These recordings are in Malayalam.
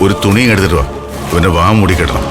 ഒരു തുണി എടുത്തിട്ട് വാ, ഇവന്റെ വാ മൂടി കെട്ടണം.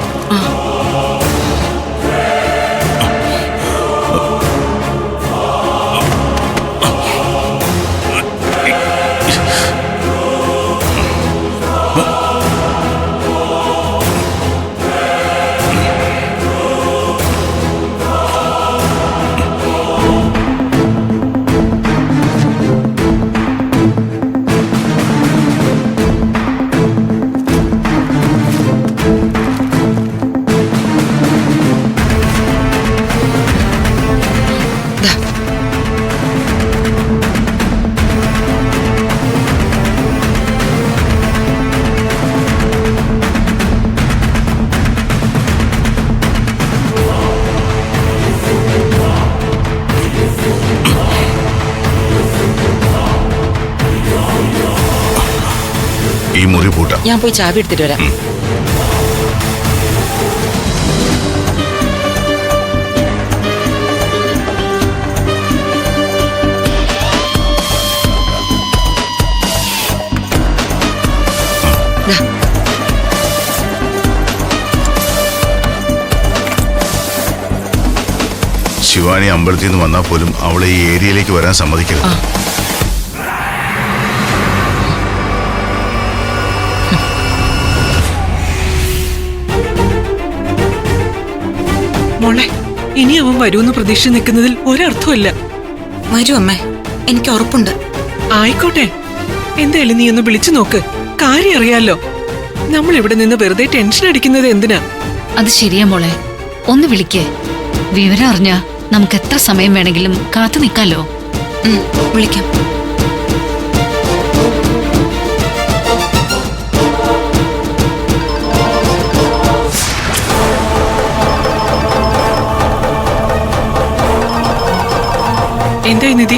ഈ മുറി പൂട്ടാം. ഞാൻ പോയി ചാവി എടുത്തിട്ട് വരാം. ശിവാനി അമ്പലത്തിൽ നിന്ന് വന്നാൽ പോലും അവളെ ഈ ഏരിയയിലേക്ക് വരാൻ സമ്മതിക്കരുത്. മോളെ, ഇനി അവൻ വരുമെന്ന് പ്രതീക്ഷ നിൽക്കുന്നതിൽ ഒരർത്ഥമില്ല. വരൂ അമ്മേ, എനിക്ക് ഉറപ്പുണ്ട്. ആയിക്കോട്ടെ, എന്തായാലും നീ ഒന്ന് വിളിച്ചു നോക്ക്. കാര്യം അറിയാലോ. നമ്മൾ ഇവിടെ നിന്ന് വെറുതെ ടെൻഷൻ അടിക്കുന്നത് എന്തിനാ? അത് ശരിയാ മോളെ, ഒന്ന് വിളിക്കേ. വിവരം അറിഞ്ഞാ നമുക്ക് എത്ര സമയം വേണമെങ്കിലും കാത്തു നിൽക്കാലോ. വിളിക്കാം. എന്തായി നിധി?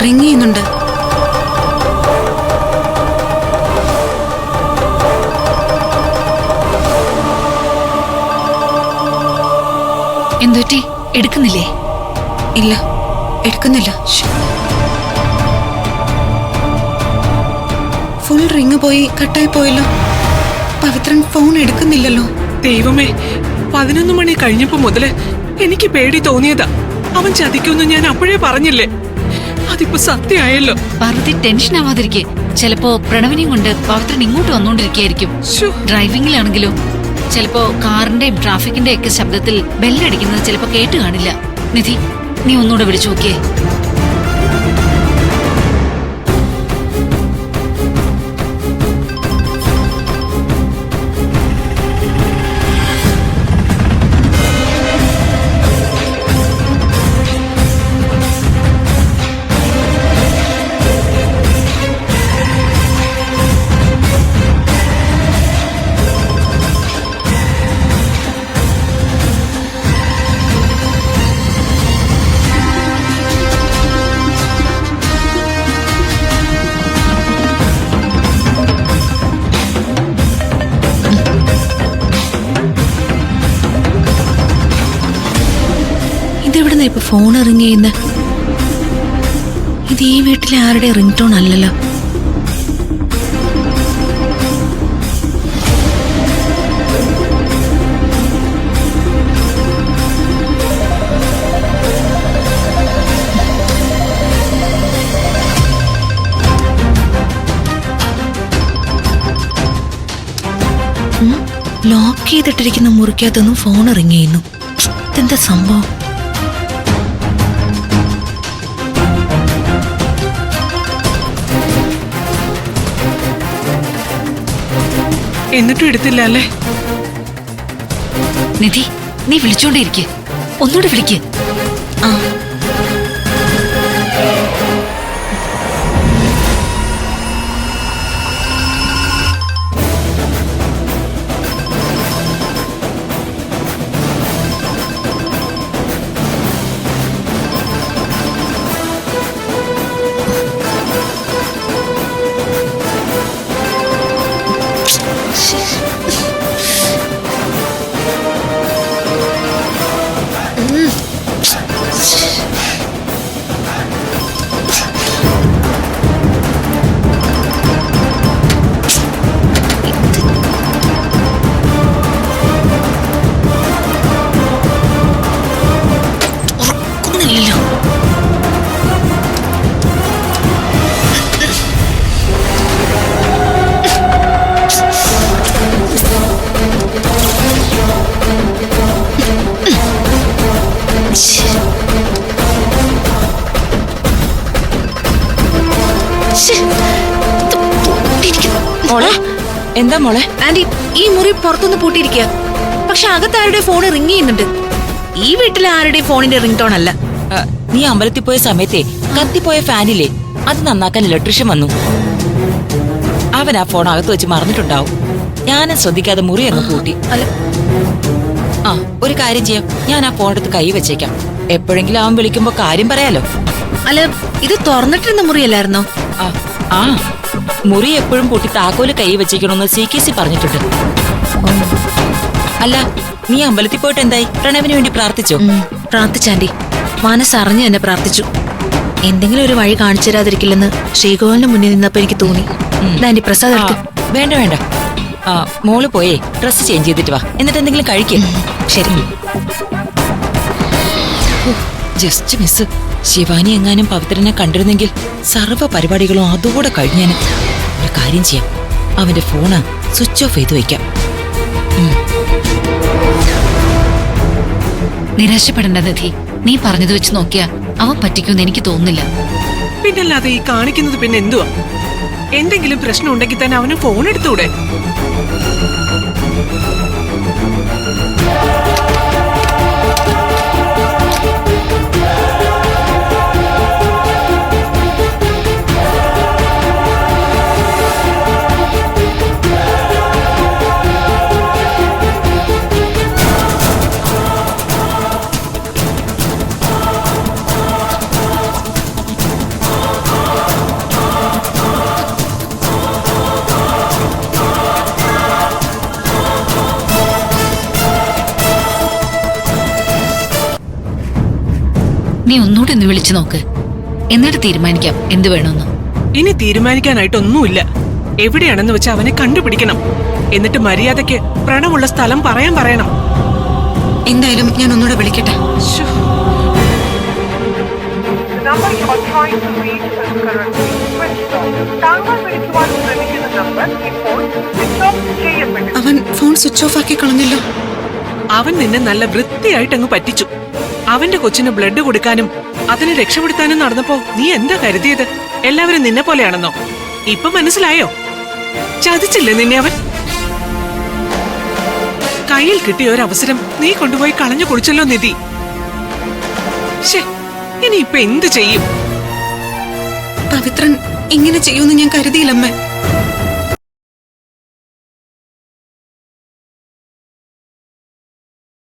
റിങ് ചെയ്യുന്നുണ്ട്. എന്തുപറ്റി? എടുക്കുന്നില്ലേ? ഇല്ല, എടുക്കുന്നില്ല. ഫുൾ റിങ് പോയി കട്ടായി പോയല്ലോ. പവിത്രൻ ഫോൺ എടുക്കുന്നില്ലല്ലോ. ദൈവമേ, 11 മണി കഴിഞ്ഞപ്പോ മുതല് എനിക്ക് പേടി തോന്നിയതാ. അവൻ ചതിക്കൊന്നും ഞാൻ അപ്പോഴേ പറഞ്ഞില്ലേ? അതിപ്പോ സത്യമായല്ലോ. പാർവതി ടെൻഷൻ ആവാതിരിക്കെ. ചിലപ്പോ പ്രണവിനെയും കൊണ്ട് പവിത്രൻ ഇങ്ങോട്ട് വന്നോണ്ടിരിക്കുകയായിരിക്കും. ഡ്രൈവിംഗിലാണെങ്കിലോ ചിലപ്പോ കാറിന്റെയും ട്രാഫിക്കിന്റെ ഒക്കെ ശബ്ദത്തിൽ ബെല്ലടിക്കുന്നത് ചിലപ്പോ കേട്ട് കാണില്ല. നിധി, നീ ഒന്നുകൂടെ വിളിച്ചു നോക്കിയേ. ഇതെവിടുന്ന ഇപ്പൊ ഫോൺ റിങ് ചെയ്യുന്ന? ഇത് ഈ വീട്ടിലെ ആരുടെ റിംഗ് ടോൺ അല്ലല്ലോ. ലോക്ക് ചെയ്തിട്ടിരിക്കുന്ന മുറിക്കകത്തൊന്നും ഫോൺ റിങ് ചെയ്യുന്നു. ഇതെന്താ സംഭവം? എന്നിട്ടും എടുത്തില്ല അല്ലേ? നിധി, നീ വിളിച്ചോണ്ടേയിരിക്കെ. ഒന്നുകൂടെ വിളിക്ക്. എന്താ മോളെ? ആന്റി, ഈ മുറി പുറത്തുനിന്ന് പൂട്ടിയിരിക്കുക. പക്ഷെ അകത്താരുടെ ഫോൺ റിങ് ചെയ്യുന്നുണ്ട്. ഈ വീട്ടിലെ ആരുടെയും ഫോണിന്റെ റിംഗ് ടോൺ അല്ല. നീ അമ്പലത്തിൽ പോയ സമയത്തെ കത്തിപ്പോയ ഫാനില്ലേ, അത് നന്നാക്കാൻ ഇലക്ട്രീഷ്യൻ വന്നു. അവൻ ആ ഫോൺ അകത്ത് വെച്ച് മറന്നിട്ടുണ്ടാവും. ഞാനും ശ്രദ്ധിക്കാതെ മുറി അങ്ങ് പൂട്ടി. ആ, ഒരു കാര്യം ചെയ്യാം, ഞാൻ ആ ഫോൺ എടുത്ത് കൈ വെച്ചേക്കാം. എപ്പോഴെങ്കിലും അവൻ വിളിക്കുമ്പോ കാര്യം പറയാലോ. അല്ല, ഇത് തുറന്നിട്ടിരുന്ന മുറിയല്ലായിരുന്നോ? ആ, മുറി എപ്പോഴും പൂട്ടി താക്കോല് കൈ വെച്ചേക്കണമെന്ന് CKC പറഞ്ഞിട്ടുണ്ട്. അല്ല, നീ അമ്പലത്തിൽ പോയിട്ട് എന്തായി? പ്രണവിന് വേണ്ടി പ്രാർത്ഥിച്ചോ? പ്രാർത്ഥിച്ചാന്റി, മനസ്സറിഞ്ഞ് തന്നെ പ്രാർത്ഥിച്ചു. എന്തെങ്കിലും ഒരു വഴി കാണിച്ചു തരാതിരിക്കില്ലെന്ന് ശ്രീകോവിലിന് മുന്നിൽ നിന്നപ്പോ എനിക്ക് തോന്നി. ആന്റി, പ്രസാദ് എടുക്ക്. വേണ്ട വേണ്ട, മോള് പോയേ ഡ്രസ് ചേഞ്ച് ചെയ്തിട്ട് വാ, എന്നിട്ട് എന്തെങ്കിലും കഴിക്കും. ശരി. Just miss. ശിവാനി എങ്ങാനും പവിത്രനെ കണ്ടിരുന്നെങ്കിൽ സർവ്വ പരിപാടികളും അതോടെ കഴിഞ്ഞാന്. ഒരു കാര്യം ചെയ്യാം, അവന്റെ ഫോണ് സ്വിച്ച് ഓഫ് ചെയ്ത് വെക്കാം. നിരാശപ്പെടേണ്ട നിധി. നീ പറഞ്ഞത് വെച്ച് നോക്കിയാ അവൻ പറ്റിക്കുമെന്ന് എനിക്ക് തോന്നുന്നില്ല. പിന്നല്ലാതെ ഈ കാണിക്കുന്നത് പിന്നെ എന്തുവാ? എന്തെങ്കിലും പ്രശ്നം ഉണ്ടെങ്കിൽ തന്നെ അവന് ഫോൺ എടുത്തൂടെ? നീ ഒന്നുകൂടെ ഒന്ന് വിളിച്ചു നോക്ക്, എന്നിട്ട് തീരുമാനിക്കാം എന്ത് വേണമെന്ന്. ഇനി തീരുമാനിക്കാനായിട്ടൊന്നുമില്ല. എവിടെയാണെന്ന് വെച്ച് അവനെ കണ്ടുപിടിക്കണം. എന്നിട്ട് മര്യാദയ്ക്ക് പ്രണവുള്ള സ്ഥലം പറയണം. എന്തായാലും ഞാൻ ഒന്നുകൂടെ വിളിക്കട്ടെ. ശ്ശോ. അവൻ ഫോൺ സ്വിച്ച് ഓഫ് ആക്കി കളഞ്ഞല്ലോ. അവൻ നിന്നെ നല്ല വൃത്തിയായിട്ടങ്ങ് പറ്റിച്ചു. അവന്റെ കൊച്ചിന് ബ്ലഡ് കൊടുക്കാനും അതിനെ രക്ഷപ്പെടുത്താനും നടന്നപ്പോ നീ എന്താ കരുതിയത്? എല്ലാവരും നിന്നെ പോലെയാണെന്നോ? ഇപ്പൊ മനസ്സിലായോ? ചതിച്ചില്ലേ നിന്നെ അവൻ? കയ്യിൽ കിട്ടിയ ഒരവസരം നീ കൊണ്ടുപോയി കളഞ്ഞു കുടിച്ചല്ലോ നിധി. ഇനി ഇപ്പൊ എന്ത് ചെയ്യും? പവിത്രൻ ഇങ്ങനെ ചെയ്യുമെന്ന് ഞാൻ കരുതിയില്ലമ്മേ.